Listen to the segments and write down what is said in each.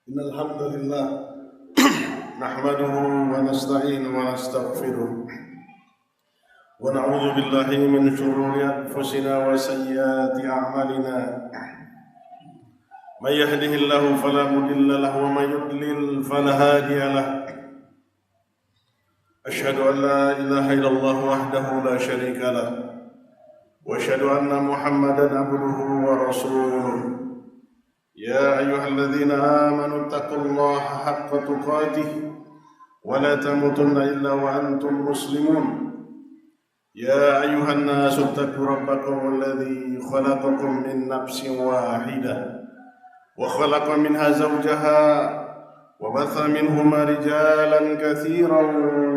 إن الحمد لله نحمده ونستعينه ونستغفره ونعوذ بالله من شرور أنفسنا وسيئات أعمالنا من يهده الله فلا مضل له ومن يضلل فلا هادي له أشهد أن لا إله إلا الله وحده لا شريك له وأشهد أن محمدا عبده ورسوله يا أيها الذين آمنوا اتقوا الله حق تقاته ولا تموتن إلا وأنتم مسلمون يا أيها الناس اتقوا ربكم الذي خلقكم من نفس واحدة وخلق منها زوجها وبث منهما رجالا كثيرا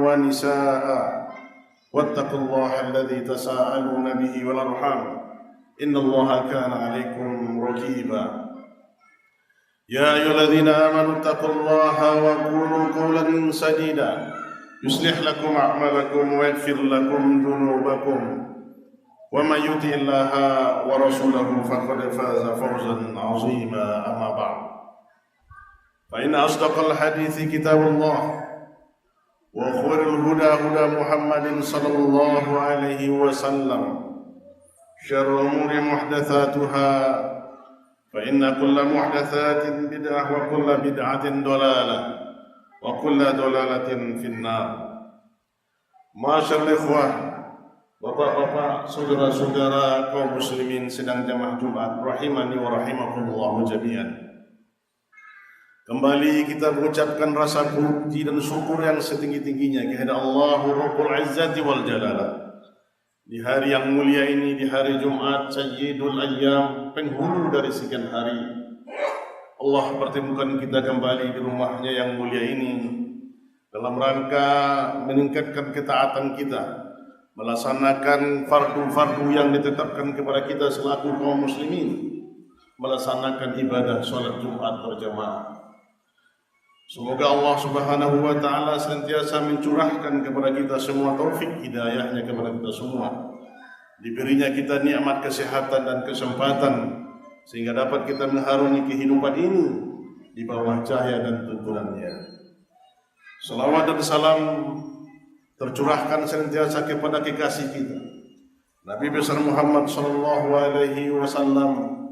ونساء واتقوا الله الذي تساءلون به والأرحام إن الله كان عليكم رقيبا يا أيها الذين آمنوا اتقوا الله وقولوا قولا سديدا يصلح لكم أعمالكم ويغفر لكم ذنوبكم ومن يطع الله ورسوله فقد فاز فوزا عظيما أما بعد فإن أصدق الحديث كتاب الله وخير الهدى هدى محمد صلى الله عليه وسلم شر الأمور محدثاتها فإن كل محدثات بدعة وكل بدعة ضلالة وكل ضلالة في النار. Masyaallah ikhwah, bapak-bapak, saudara-saudara kaum muslimin sedang jamaah Jumat rahimani wa rahimakumullah jami'an. Kembali kita mengucapkan rasa puji dan syukur yang setinggi-tingginya kepada Allah Rabbul Izzati wal Jalalah. Di hari yang mulia ini, di hari Jumat Sayyidul Ayyam, penghulu dari sekian hari, Allah pertemukan kita kembali di rumahnya yang mulia ini dalam rangka meningkatkan ketaatan kita, melaksanakan fardu-fardu yang ditetapkan kepada kita selaku kaum muslimin, melaksanakan ibadah salat Jumat berjamaah. Semoga Allah Subhanahu wa taala senantiasa mencurahkan kepada kita semua taufik hidayahnya kepada kita semua. Diberinya kita nikmat kesehatan dan kesempatan sehingga dapat kita mengharungi kehidupan ini di bawah cahaya dan tuntunannya. Salawat dan salam tercurahkan senantiasa kepada kekasih kita Nabi besar Muhammad sallallahu alaihi wasallam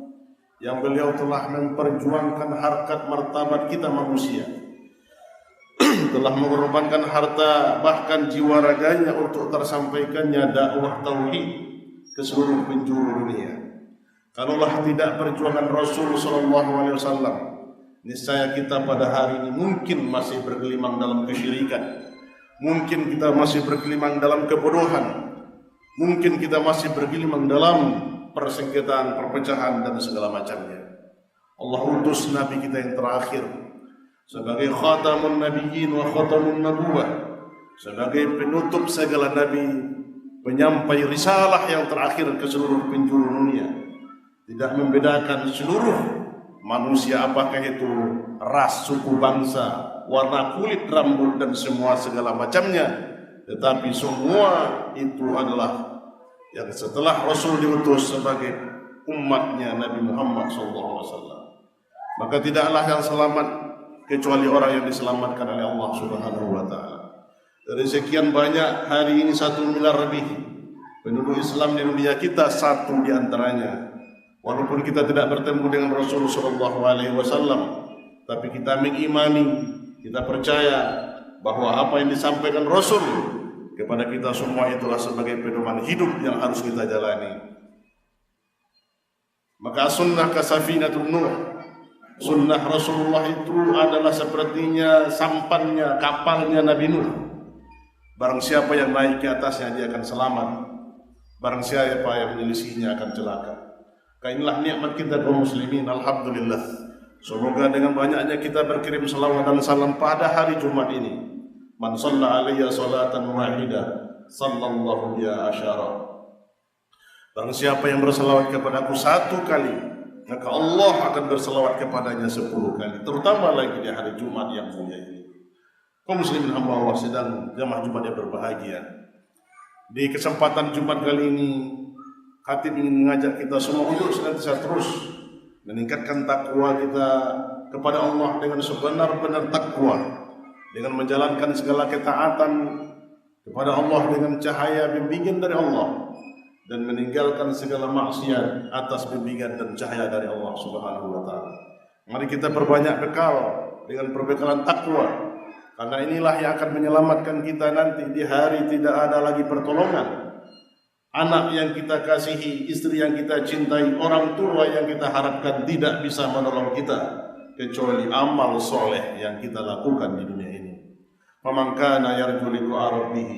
yang beliau telah memperjuangkan harkat martabat kita manusia, telah mengorbankan harta bahkan jiwa raganya untuk tersampaikannya dakwah tauhid ke seluruh penjuru dunia. Kalaulah tidak perjuangan Rasul sallallahu alaihi wasallam, niscaya kita pada hari ini mungkin masih bergelimang dalam kesyirikan, mungkin kita masih bergelimang dalam kebodohan, mungkin kita masih bergelimang dalam persengketaan, perpecahan dan segala macamnya. Allah utus nabi kita yang terakhir sebagai khatamun nabiyyin wa khatamun nabuwah, sebagai penutup segala nabi, penyampai risalah yang terakhir ke seluruh penjuru dunia, tidak membedakan seluruh manusia apakah itu ras, suku, bangsa, warna kulit, rambut dan semua segala macamnya, tetapi semua itu adalah yang setelah Rasul diutus sebagai umatnya Nabi Muhammad SAW. Maka tidaklah yang selamat kecuali orang yang diselamatkan oleh Allah Subhanahu wa taala. Dari sekian banyak, hari ini 1 miliar lebih penduduk Islam di dunia kita, satu di antaranya, walaupun kita tidak bertemu dengan Rasul sallallahu alaihi wasallam, tapi kita mengimani, kita percaya bahwa apa yang disampaikan Rasul kepada kita semua itulah sebagai pedoman hidup yang harus kita jalani. Maka sunnah kasafinatun Nuh, sunnah Rasulullah itu adalah sepertinya sampannya, kapalnya Nabi Nuh. Barang siapa yang naik ke atasnya dia akan selamat, barang siapa yang menyelisihinya akan celaka. Inilah nikmat kita kaum muslimin, alhamdulillah. Semoga dengan banyaknya kita berkirim salawat dan salam pada hari Jumat ini. Man shalla alayya salatan wahidah sallallahu ya asyara. Barang siapa yang bersalawat kepadaku 1 kali, maka Allah akan bersalawat kepadanya 10 kali. Terutama lagi di hari Jumat yang mulia ini. Kaum muslimin hamba Allah sedang jamaah Jumat yang berbahagia. Di kesempatan Jumat kali ini, Khatib ingin mengajak kita semua untuk senantiasa terus meningkatkan takwa kita, kepada Allah dengan sebenar-benar takwa, dengan menjalankan segala ketaatan kepada Allah dengan cahaya bimbingan dari Allah, dan meninggalkan segala maksiat atas bimbingan dan cahaya dari Allah Subhanahu wa taala. Mari kita perbanyak bekal dengan perbekalan takwa, karena inilah yang akan menyelamatkan kita nanti di hari tidak ada lagi pertolongan. Anak yang kita kasihi, istri yang kita cintai, orang tua yang kita harapkan tidak bisa menolong kita kecuali amal soleh yang kita lakukan di dunia ini. Faman kana yarju liqa'a rabbih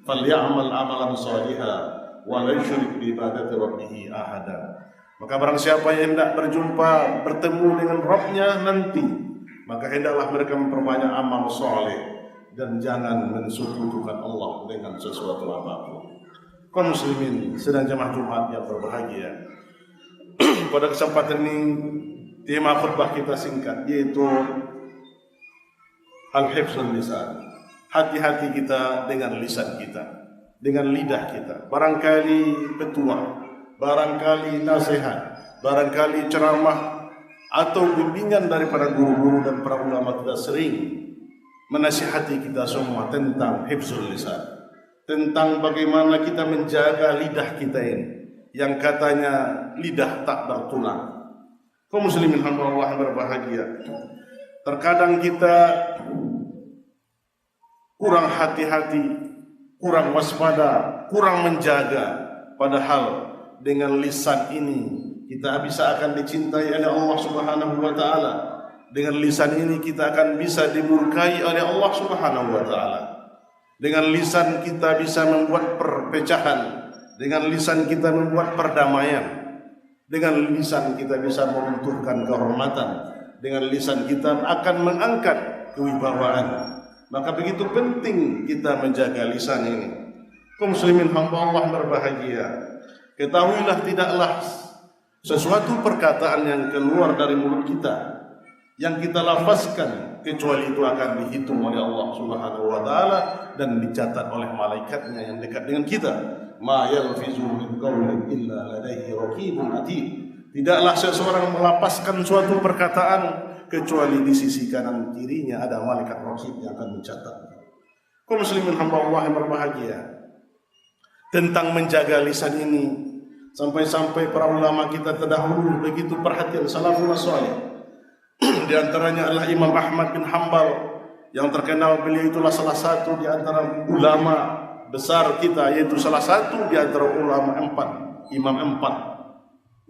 falyamal amalan shalihan wa la yusyrik bi ibadati rabbih ahada. Maka barang siapa yang hendak berjumpa, bertemu dengan Rabbnya nanti, maka hendaklah mereka memperbanyak amal soleh dan jangan mensekutukan Allah dengan sesuatu apapun. Kaum muslimin sedang jemaah Jumat yang berbahagia. Pada kesempatan ini tema khutbah kita singkat, yaitu al-hifzul lisan. Hati-hati kita dengan lisan kita, dengan lidah kita. Barangkali petua, barangkali nasihat, barangkali ceramah atau bimbingan daripada guru-guru dan para ulama kita sering menasihati kita semua tentang hifzul lisan, tentang bagaimana kita menjaga lidah kita ini, yang katanya lidah tak bertulang. Kaum muslimin hamba Allah yang berbahagia, terkadang kita kurang hati-hati, kurang waspada, kurang menjaga, padahal dengan lisan ini kita bisa akan dicintai oleh Allah Subhanahu wa taala. Dengan lisan ini kita akan bisa dimurkai oleh Allah Subhanahu wa taala. Dengan lisan kita bisa membuat perpecahan, dengan lisan kita membuat perdamaian, dengan lisan kita bisa meruntuhkan kehormatan, dengan lisan kita akan mengangkat kewibawaan. Maka begitu penting kita menjaga lisan ini. Kaum muslimin hamba Allah berbahagia, ketahuilah tidaklah sesuatu perkataan yang keluar dari mulut kita, yang kita lafazkan, kecuali itu akan dihitung oleh Allah Subhanahu wa taala dan dicatat oleh malaikatnya yang dekat dengan kita. Ma yalfizu min qawlin illa ladaihi raqibun atid. Tidaklah seseorang melapaskan suatu perkataan kecuali di sisi kanan kirinya ada malaikat raqib yang akan mencatat. Kaum muslimin hamba Allah yang berbahagia, tentang menjaga lisan ini, sampai-sampai para ulama kita terdahulu begitu perhatian, salafun salih. Di antaranya adalah Imam Ahmad bin Hanbal, yang terkenal beliau itulah salah satu di antara ulama besar kita, yaitu salah satu di antara ulama imam empat,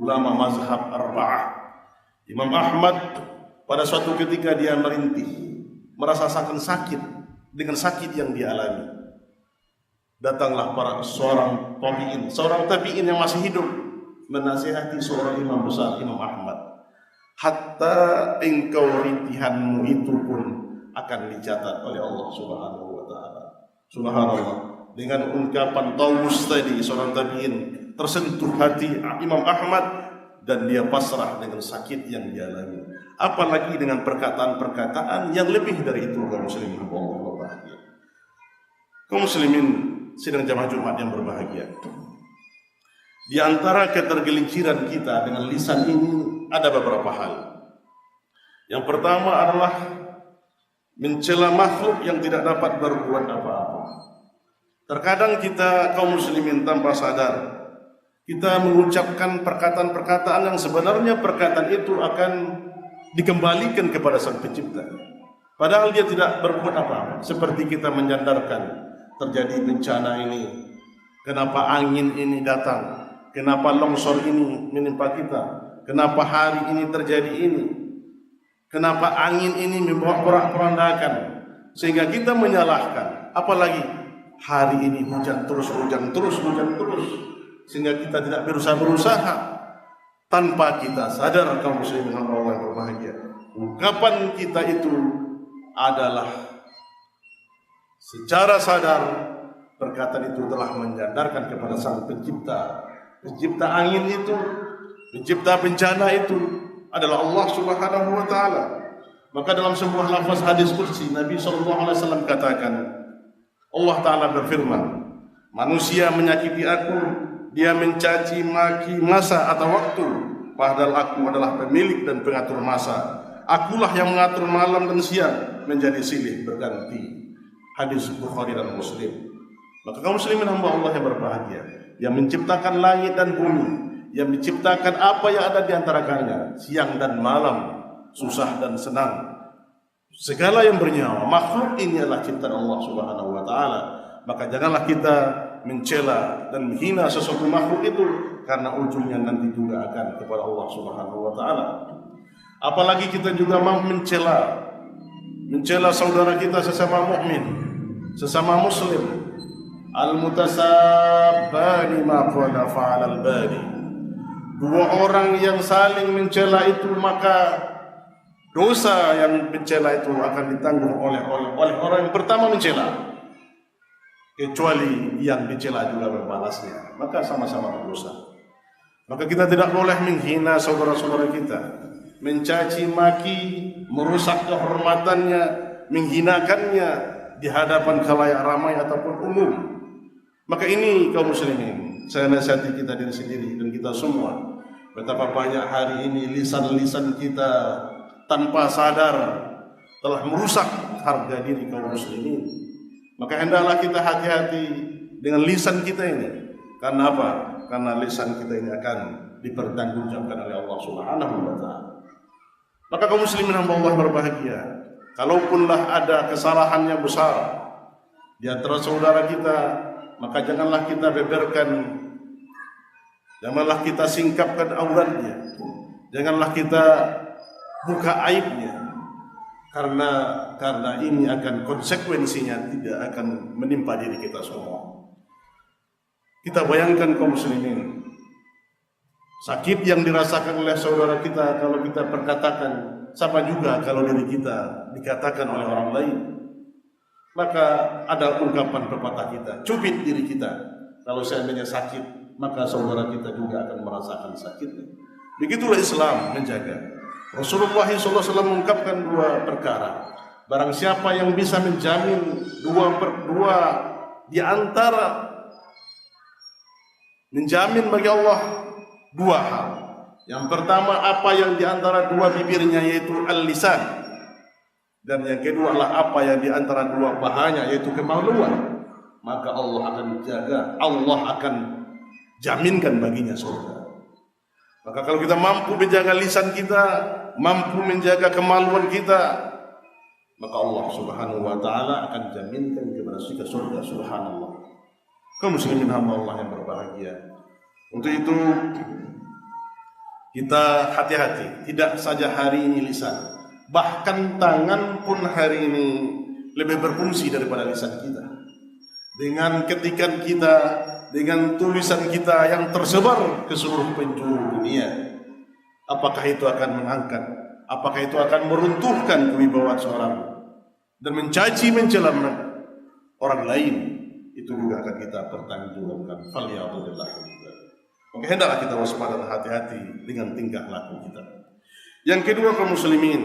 ulama mazhab arba'ah. Imam Ahmad pada suatu ketika dia merintih, merasakan sakit dengan sakit yang dia alami. Datanglah seorang tabi'in yang masih hidup menasihati seorang imam besar, Imam Ahmad. Hatta engkau rintihanmu itu pun akan dicatat oleh Allah Subhanahu wa taala. Subhanallah, dengan ungkapan Tawus tadi, seorang tabi'in tersentuh hati Imam Ahmad dan dia pasrah dengan sakit yang dia alami. Apalagi dengan perkataan-perkataan yang lebih dari itu. Kaum muslimin Allah berbahagia, kaum muslimin sidang jamaah Jumat yang berbahagia, di antara ketergelinciran kita dengan lisan ini ada beberapa hal. Yang pertama adalah mencela makhluk yang tidak dapat berbuat apa-apa. Terkadang kita kaum muslimin tanpa sadar kita mengucapkan perkataan-perkataan yang sebenarnya perkataan itu akan dikembalikan kepada Sang Pencipta, padahal dia tidak berbuat apa-apa. Seperti kita menyandarkan terjadi bencana ini, kenapa angin ini datang, kenapa longsor ini menimpa kita, kenapa hari ini terjadi ini, kenapa angin ini membawa porak-porandakan, sehingga kita menyalahkan. Apalagi hari ini hujan terus, sehingga kita tidak berusaha tanpa kita sadar. Kaum muslimin Allah yang berbahagia, ungkapan kita itu adalah secara sadar, perkataan itu telah menyandarkan kepada Sang Pencipta. Pencipta angin itu, pencipta bencana itu adalah Allah Subhanahu wa taala. Maka dalam sebuah lafaz hadis qudsi Nabi SAW katakan, Allah taala berfirman, manusia menyakiti aku, dia mencaci maki masa atau waktu, padahal aku adalah pemilik dan pengatur masa. Akulah yang mengatur malam dan siang menjadi silih berganti. Hadis Bukhari dan Muslim. Maka kaum muslimin hamba Allah yang berbahagia, yang menciptakan langit dan bumi, yang menciptakan apa yang ada di antara siang dan malam, susah dan senang, segala yang bernyawa, makhluk ini adalah ciptaan Allah Subhanahu wa taala. Maka janganlah kita mencela dan menghina sesuatu makhluk itu, karena ujungnya nanti juga akan kepada Allah Subhanahu wa taala. Apalagi kita juga mau mencela saudara kita sesama mukmin, sesama muslim. Al-mutasabbani ma qala fa'al al-bani. Dua orang yang saling mencela itu, maka dosa yang mencela itu akan ditanggung oleh orang yang pertama mencela, kecuali yang dicela juga membalasnya, maka sama-sama berdosa. Maka kita tidak boleh menghina saudara-saudara kita, mencaci maki, merusak kehormatannya, menghinakannya di hadapan khalayak ramai ataupun umum. Maka ini kaum muslimin, saya nasihati kita diri sendiri dan kita semua, betapa banyak hari ini lisan-lisan kita tanpa sadar telah merusak harga diri kaum muslimin. Maka hendaklah kita hati-hati dengan lisan kita ini. Karena apa? Karena lisan kita ini akan dipertanggungjawabkan oleh Allah Subhanahu wa taala. Maka kaum muslimin hamba Allah berbahagia, kalaupunlah ada kesalahan yang besar di antara saudara kita, maka janganlah kita beberkan, janganlah kita singkapkan auratnya, janganlah kita buka aibnya, karena ini akan konsekuensinya tidak akan menimpa diri kita semua. Kita bayangkan kaum muslimin, sakit yang dirasakan oleh saudara kita kalau kita perkatakan, sama juga kalau diri kita dikatakan oleh orang lain. Maka ada ungkapan pepatah kita, cubit diri kita. Kalau seandainya sakit, maka saudara kita juga akan merasakan sakitnya. Begitulah Islam menjaga. Rasulullah SAW mengungkapkan dua perkara. Barang siapa yang bisa menjamin dua di antara, menjamin bagi Allah dua hal. Yang pertama, apa yang di antara dua bibirnya, yaitu al-lisan. Dan yang kedua adalah apa yang di antara dua pahanya, yaitu kemaluan. Maka Allah akan jaga, Allah akan jaminkan baginya surga. Maka kalau kita mampu menjaga lisan kita, mampu menjaga kemaluan kita, maka Allah Subhanahu wa taala akan jaminkan kepada kita surga. Subhanallah. Kaum muslimin hamba Allah yang berbahagia. Untuk itu kita hati-hati, tidak saja hari ini lisan, bahkan tangan pun hari ini lebih berfungsi daripada lisan kita. Dengan ketikan kita, dengan tulisan kita yang tersebar ke seluruh penjuru dunia, apakah itu akan mengangkat, apakah itu akan meruntuhkan kewibawaan seorang dan mencaci mencela orang lain, itu juga akan kita pertanggungjawabkan. Faliyadulillah. Maka hendaklah kita waspada dan hati-hati dengan tingkah laku kita. Yang kedua, kaum muslimin,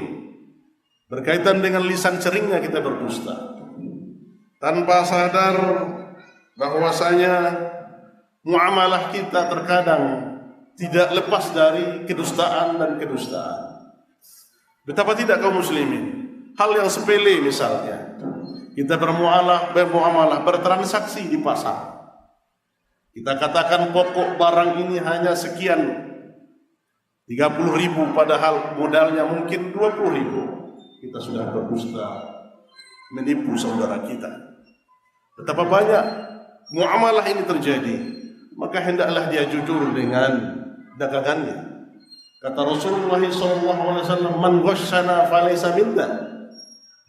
berkaitan dengan lisan ceringnya kita berdusta, tanpa sadar bahwasanya muamalah kita terkadang tidak lepas dari kedustaan dan kedustaan. Betapa tidak kaum muslimin, hal yang sepele misalnya, kita bermuamalah, bertransaksi di pasar. Kita katakan pokok barang ini hanya sekian, 30.000, padahal modalnya mungkin 20.000. Kita sudah berdusta, menipu saudara kita. Betapa banyak muamalah ini terjadi. Maka hendaklah dia jujur dengan dagangannya. Kata Rasulullah SAW, "Man ghasyana falaysa minna."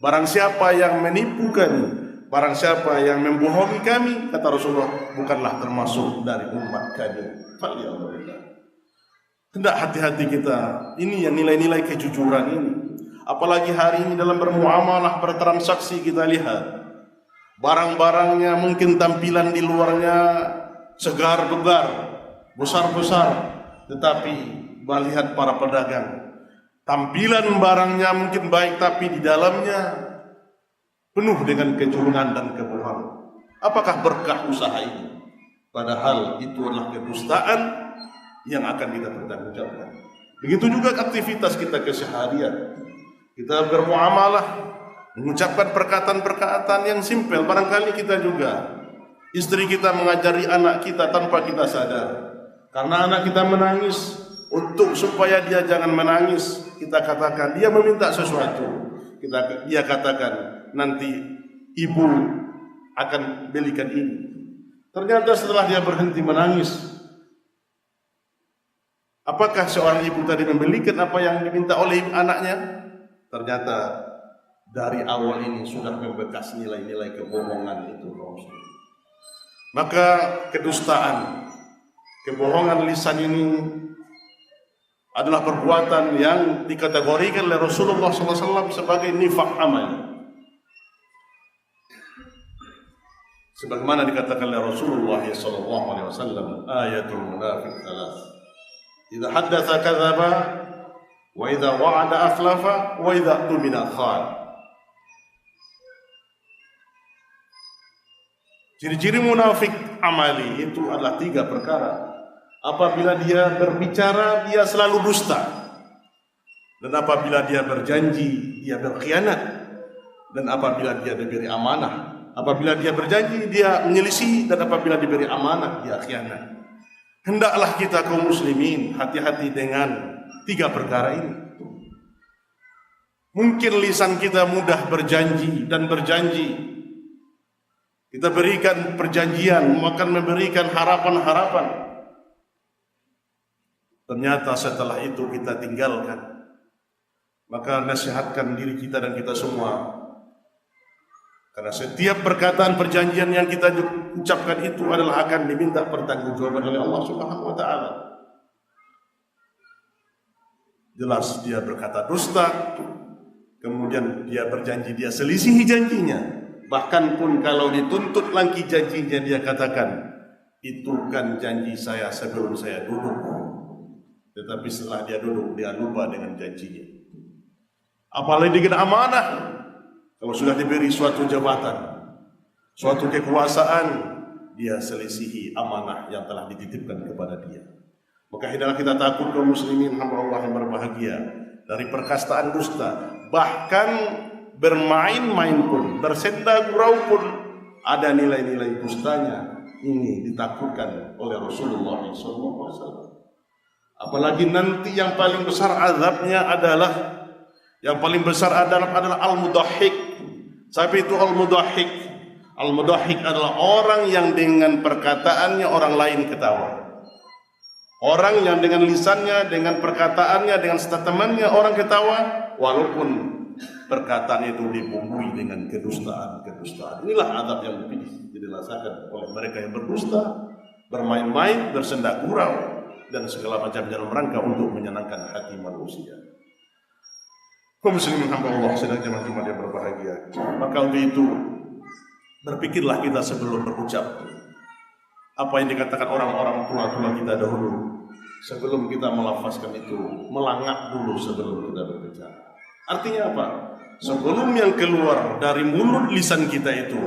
Barang siapa yang menipu kami, barang siapa yang membohongi kami, kata Rasulullah, bukanlah termasuk dari umat kami. Faliyadulillah. Hendak hati-hati kita. Ini yang nilai-nilai kejujuran ini. Apalagi hari ini dalam bermuamalah, bertransaksi, kita lihat barang-barangnya mungkin tampilan di luarnya segar-begar, besar-besar, tetapi melihat para pedagang, tampilan barangnya mungkin baik, tapi di dalamnya penuh dengan kecurangan dan kebohongan. Apakah berkah usaha ini? Padahal itu adalah kedustaan yang akan kita pertanggungjawabkan. Begitu juga aktivitas kita keseharian. Kita bermuamalah, mengucapkan perkataan-perkataan yang simpel. Barangkali kita juga, istri kita mengajari anak kita tanpa kita sadar. Karena anak kita menangis, untuk supaya dia jangan menangis, kita katakan dia meminta sesuatu. Dia katakan nanti ibu akan belikan ini. Ternyata setelah dia berhenti menangis, apakah seorang ibu tadi membelikan apa yang diminta oleh anaknya? Ternyata dari awal ini sudah membekas nilai-nilai kebohongan itu. Maka kedustaan, kebohongan lisan ini adalah perbuatan yang dikategorikan oleh Rasulullah SAW sebagai nifaq amal. Sebagaimana dikatakan oleh Rasulullah SAW, ayatul munafiq thalath. Idza haddatsa kadzaba, wa idza wa'ada akhlafa, wa idza tumina khan. Ciri-ciri munafik amali itu adalah 3 perkara. Apabila dia berbicara, dia selalu dusta. Dan apabila dia berjanji, dia berkhianat. Dan apabila dia diberi amanah, apabila dia berjanji, dia menyelisih. Dan apabila diberi amanah, dia khianat. Hendaklah kita kaum muslimin hati-hati dengan 3 perkara ini. Mungkin lisan kita mudah berjanji dan berjanji. Kita berikan perjanjian, akan memberikan harapan-harapan. Ternyata setelah itu kita tinggalkan. Maka nasihatkan diri kita dan kita semua. Karena setiap perkataan perjanjian yang kita ucapkan itu adalah akan diminta pertanggungjawaban oleh Allah Subhanahu wa taala. Jelas dia berkata dusta, kemudian dia berjanji, dia selisihi janjinya. Bahkan pun kalau dituntut lagi janjinya, dia katakan, itu kan janji saya sebelum saya duduk. Tetapi setelah dia duduk, dia lupa dengan janjinya. Apalagi dengan amanah. Kalau sudah diberi suatu jabatan, suatu kekuasaan, dia selisihi amanah yang telah dititipkan kepada dia. Maka hendaklah kita takut kaum muslimin hamba Allah yang berbahagia dari perkastaan dusta. Bahkan bermain-main pun, bersenda gurau pun ada nilai-nilai dustanya. Ini ditakutkan oleh Rasulullah SAW. Apalagi nanti yang paling besar azabnya adalah, yang paling besar adalah al-mudahhik. Siapa itu al-mudahhik? Al-mudahhik adalah orang yang dengan perkataannya orang lain ketawa. Orang yang dengan lisannya, dengan perkataannya, dengan statementnya orang ketawa, walaupun perkataan itu dibumbui dengan kedustaan. Inilah adab yang dirasakan oleh mereka yang berdusta, bermain-main, bersenda gurau, dan segala macam dalam rangka untuk menyenangkan hati manusia. Kaum muslimin hamba Allah sedang jemaah yang berbahagia. Maka untuk itu berpikirlah kita sebelum berucap. Apa yang dikatakan orang-orang tua-tua kita dahulu, sebelum kita melafazkan itu, melangak dulu sebelum kita berbicara. Artinya apa? Sebelum yang keluar dari mulut lisan kita itu,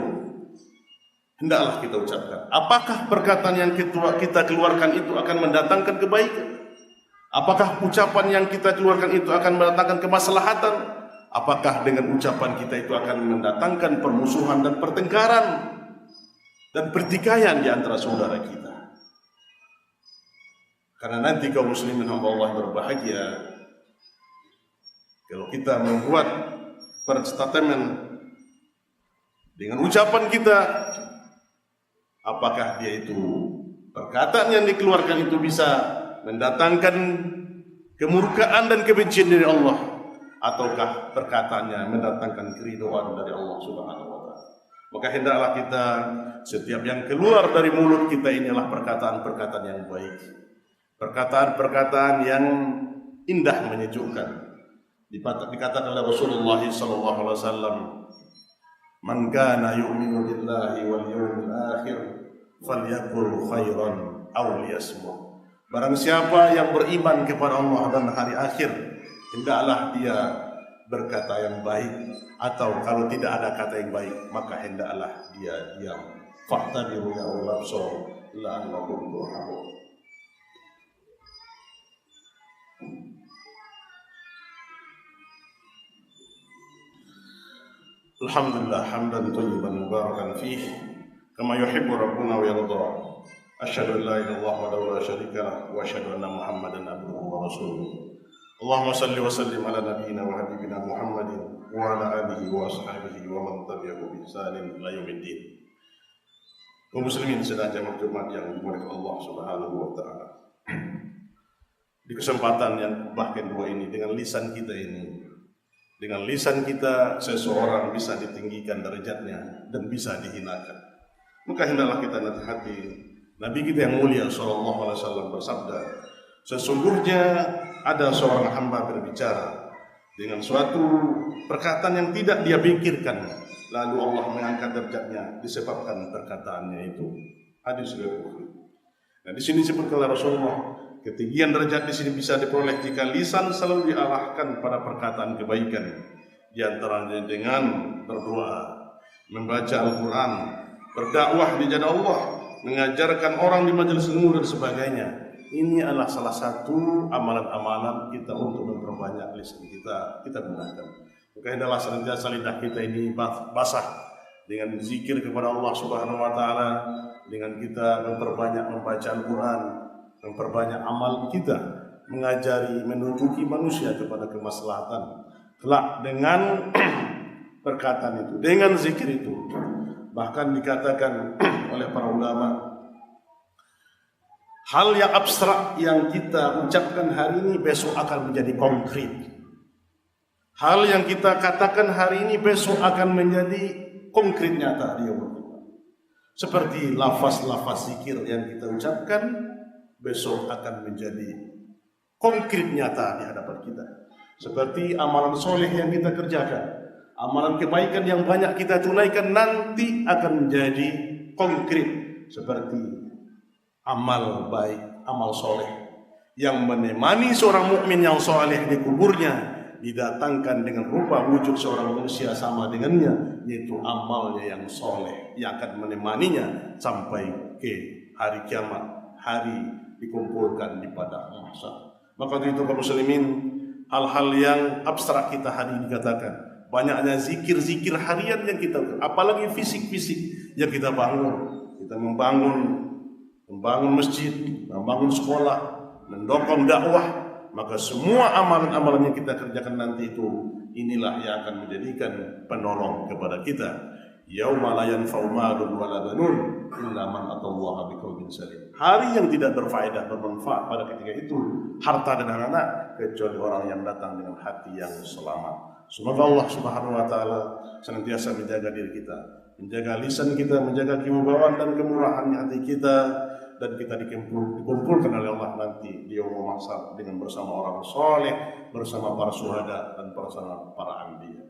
hendaklah kita ucapkan. Apakah perkataan yang kita keluarkan itu akan mendatangkan kebaikan? Apakah ucapan yang kita keluarkan itu akan mendatangkan kemaslahatan? Apakah dengan ucapan kita itu akan mendatangkan permusuhan dan pertengkaran dan pertikaian di antara saudara kita? Karena nanti kaum muslimin hamba Allah berbahagia kalau kita membuat statement dengan ucapan kita, apakah dia itu perkataan yang dikeluarkan itu bisa mendatangkan kemurkaan dan kebencian dari Allah, ataukah perkataannya mendatangkan keridhaan dari Allah Subhanahu wa taala? Maka hendaklah kita, setiap yang keluar dari mulut kita inilah perkataan-perkataan yang baik, perkataan-perkataan yang indah, menyejukkan. Dikatakan oleh Rasulullah sallallahu alaihi wasallam, "Man kana yu'minu billahi wal yawmil akhir falyaqul khairan aw liyasmut." Barang siapa yang beriman kepada Allah dan hari akhir, hendaklah dia berkata yang baik, atau kalau tidak ada kata yang baik, maka hendaklah dia diam. Fa'tabiru ya ulul absar la'allakum turhamun. Alhamdulillah hamdan thayyiban mubarakan fihi kama yuhibbu rabbuna wa yarda. Asyhadu an la ilaha illallah wahdahu la syarika lah wa asyhadu anna Muhammadan abduhu wa rasuluh. Allahumma salli wa sallim ala nabiyyina wa habibina Muhammadin wa ala alihi wa ashabihi wa man tabi'ahu bi ihsanin ila yaumiddin. Kaum muslimin sedang jamak Jumat yang dimuliakan Allah Subhanahu wa taala. Di kesempatan yang bahkan dua ini dengan lisan kita ini, dengan lisan kita seseorang bisa ditinggikan derajatnya dan bisa dihinakan. Maka hendaklah kita hati-hati. Nabi kita yang mulia sallallahu alaihi wasallam bersabda, sesungguhnya ada seorang hamba berbicara dengan suatu perkataan yang tidak dia pikirkan, lalu Allah mengangkat derajatnya disebabkan perkataannya itu. Hadis riwayat Bukhari. Nah, di sini disebutkan oleh Rasulullah, ketinggian derajat di sini bisa diperoleh jika lisan selalu diarahkan pada perkataan kebaikan, di antaranya dengan berdoa, membaca Al-Quran, berdakwah di jalan Allah, mengajarkan orang di majelis ilmu dan sebagainya. Ini adalah salah satu amalan-amalan kita untuk memperbanyak lisan kita gunakan. Maka hendaklah senantiasa lidah kita ini basah dengan zikir kepada Allah Subhanahu wa taala, dengan kita memperbanyak membaca Al-Quran, memperbanyak amal kita, mengajari, menunjuki manusia kepada kemaslahatan. Kelak dengan perkataan itu, dengan zikir itu, bahkan dikatakan oleh para ulama, hal yang abstrak yang kita ucapkan hari ini besok akan menjadi konkret. Hal yang kita katakan hari ini besok akan menjadi konkret nyata di yaumul qiyamah. Seperti lafaz-lafaz zikir yang kita ucapkan besok akan menjadi konkret nyata di hadapan kita. Seperti amalan soleh yang kita kerjakan, amalan kebaikan yang banyak kita tunaikan nanti akan menjadi konkret seperti amal baik, amal soleh yang menemani seorang mukmin yang soleh di kuburnya, didatangkan dengan rupa wujud seorang manusia sama dengannya, yaitu amalnya yang soleh yang akan menemaninya sampai ke hari kiamat, hari dikumpulkan di padang mahsyar. Maka itu kaum muslimin, hal-hal yang abstrak kita hari ini katakan, banyaknya zikir-zikir harian yang kita, apalagi fisik-fisik yang kita bangun. Kita membangun masjid, membangun sekolah, mendukung dakwah, maka semua amalan-amalan yang kita kerjakan nanti itu, inilah yang akan menjadikan penolong kepada kita. Yauma la yanfa'u malun wala banun illa man atallaha biqalbin salim. Hari yang tidak berfaedah, bermanfaat pada ketika itu harta dan anak, kecuali orang yang datang dengan hati yang selamat. Semoga Allah Subhanahu wa taala senantiasa menjaga diri kita, menjaga lisan kita, menjaga kewibawaan dan kemurahan hati kita, dan kita dikumpulkan oleh Allah nanti di yaumul mahsyar dengan bersama orang soleh, bersama para syuhada dan bersama para anbiya.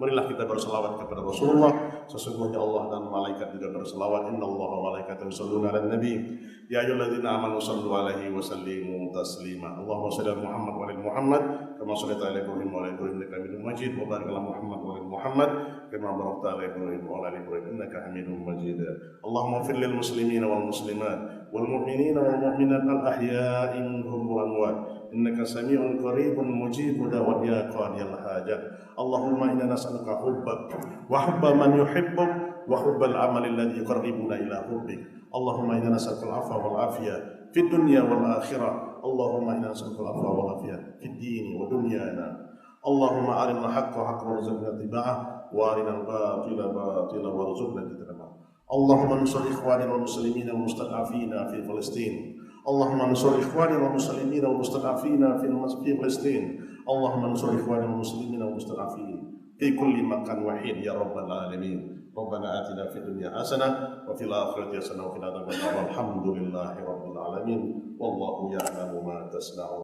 Marilah kita berselawat kepada Rasulullah. Sesungguhnya Allah dan malaikat juga berselawat. Innallaha wa malaikatahu yusholluna 'alan nabi. Ya ayyuhalladzina amanu shallu 'alaihi wa sallimu taslima. Allahumma shalli 'ala Muhammad wa 'ala Muhammad kama shallaita 'ala Ibrahim wa 'ala Ibrahim innaka Hamidum Majid. Wa barik 'ala Muhammad wa 'ala Muhammad kama barakta 'ala Ibrahim wa 'ala Ibrahim innaka Hamidum Majid. Allahumma ighfir lil muslimina wal muslimat wal mu'minina wal mu'minat al ahya'i minhum wal amwat. Innaka sami'un qaribun mujibud da'wat ya qadiyal hajat. Allahumma inna nas'aluka hubbak wa hubba man yuhibbuk wa hubbal amali alladhi yuqarribuna ila hubbik. Allahumma inna nas'aluka al-'afwa wal 'afiyah fid dunya wal akhirah. Allahumma inna nas'aluka al-'afwa wal 'afiyah fid dini wa dunyana. Allahumma arinal haqqa haqqan warzuqna ittiba'ah wa arinal batila batilan warzuqna ijtinabah. Allahumma ansur ikhwanina wal muslimina wal mustad'afina fi Palestin. Allahumma ansur ikhwanina wal muslimina wal mustad'afina fi Palestin. Allahumma ansur ikhwanina wal muslimina wal mustad'afin fi kulli makan wahid ya rabbal alamin. Rabbana atina fid dunya hasanah wa fil akhirati hasanah wa qina adzabannar. Walhamdulillahi rabbil alamin. Wallahu ya'lamu ma tasna'un.